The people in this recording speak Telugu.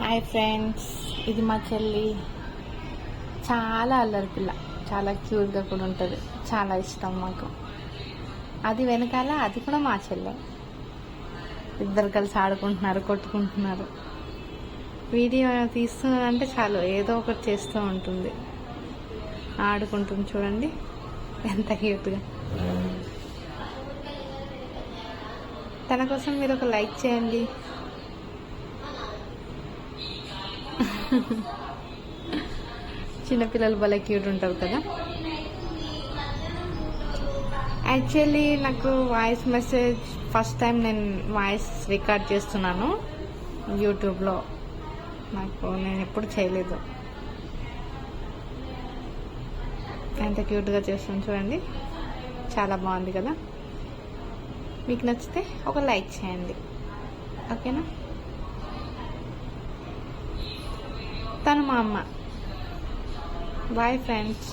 హాయ్ ఫ్రెండ్స్, ఇది మా చెల్లి. చాలా అల్లరి పిల్ల, చాలా క్యూట్గా కూడా ఉంటుంది. చాలా ఇష్టం మాకు. అది వెనకాల అది కూడా మా చెల్లె. ఇద్దరు కలిసి ఆడుకుంటున్నారు, కొట్టుకుంటున్నారు. వీడియో తీస్తున్నానంటే చాలు ఏదో ఒకటి చేస్తూ ఉంటుంది, ఆడుకుంటుంది. చూడండి ఎంత క్యూట్గా. తన కోసం మీరు ఒక లైక్ చేయండి. చిన్నపిల్లలు భలే క్యూట్ ఉంటారు కదా. యాక్చువల్లీ నాకు వాయిస్ మెసేజ్ ఫస్ట్ టైం నేను వాయిస్ రికార్డ్ చేస్తున్నాను యూట్యూబ్లో. నేను ఎప్పుడు చేయలేదు. ఎంత క్యూట్గా చేస్తాను చూడండి, చాలా బాగుంది కదా. మీకు నచ్చితే ఒక లైక్ చేయండి, ఓకేనా. తను మా అమ్మ. Bye friends.